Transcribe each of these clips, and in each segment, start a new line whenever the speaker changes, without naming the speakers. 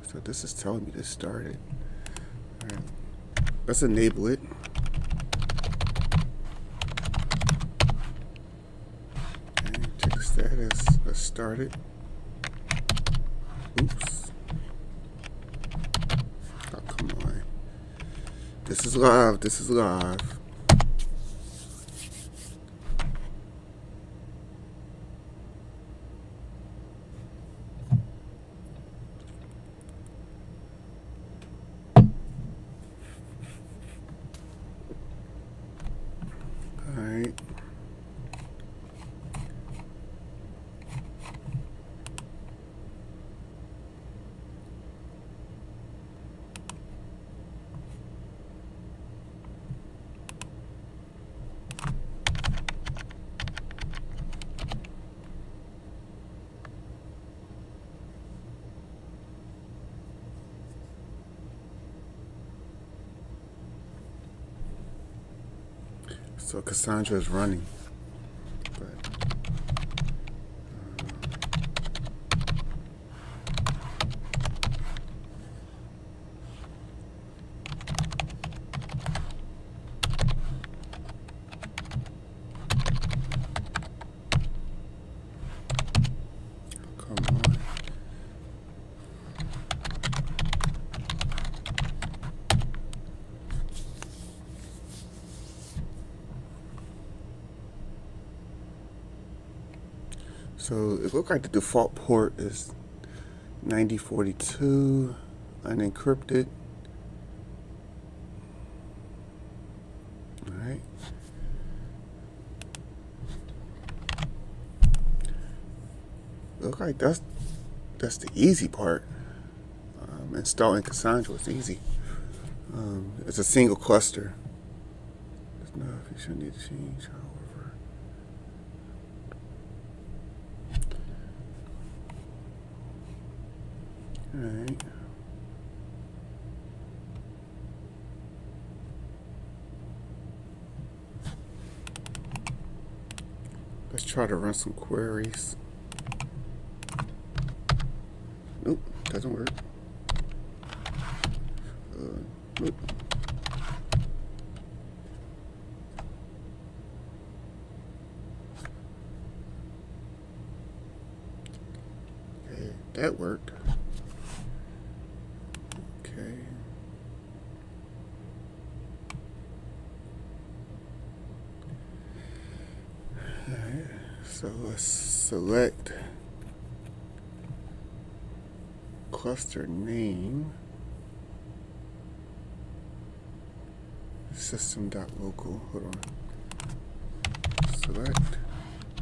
So this is telling me this started. All right. Let's enable it. Okay, check the status. Let's start it. Oops. Oh, come on. This is live. This is live. Alright. So Cassandra is running. Come on. So it looks like the default port is 9042 unencrypted. All right. Look like that's the easy part. Installing Cassandra was easy. It's a single cluster. There's no you shouldn't need to change, however. Alright. Let's try to run some queries. Nope, doesn't work. Nope. Okay, that worked. Okay. Alright, so let's select cluster name, system.local. Hold on. Select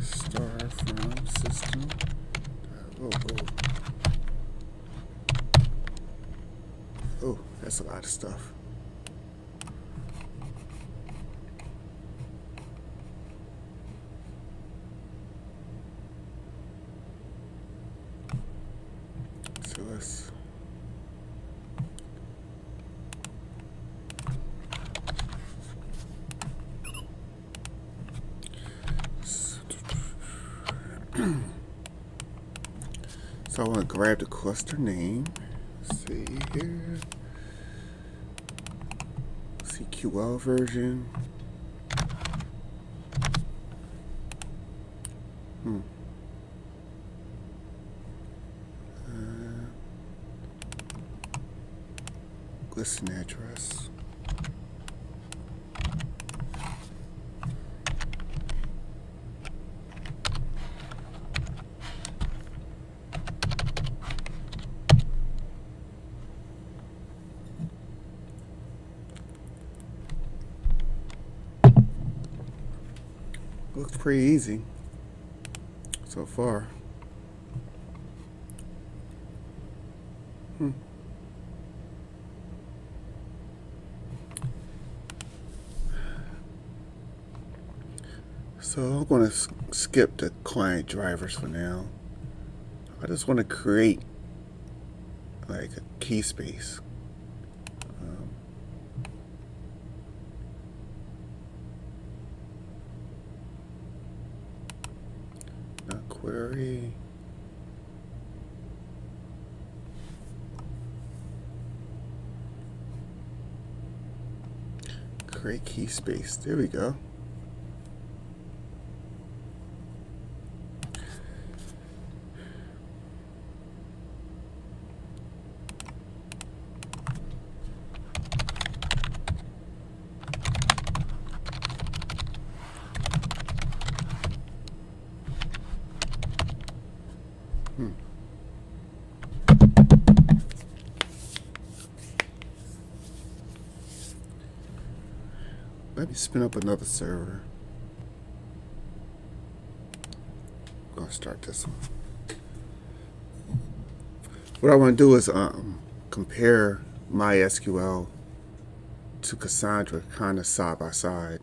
star from system.local. Oh, that's a lot of stuff. So let's so I want to grab the cluster name. Let's see here. CQL version. Listen address. Looks pretty easy so far. So I'm going to skip the client drivers for now. I just want to create like a key space. Not query. Create key space. There we go. Let me spin up another server. I'm gonna start this one. What I want to do is compare MySQL to Cassandra, kind of side by side.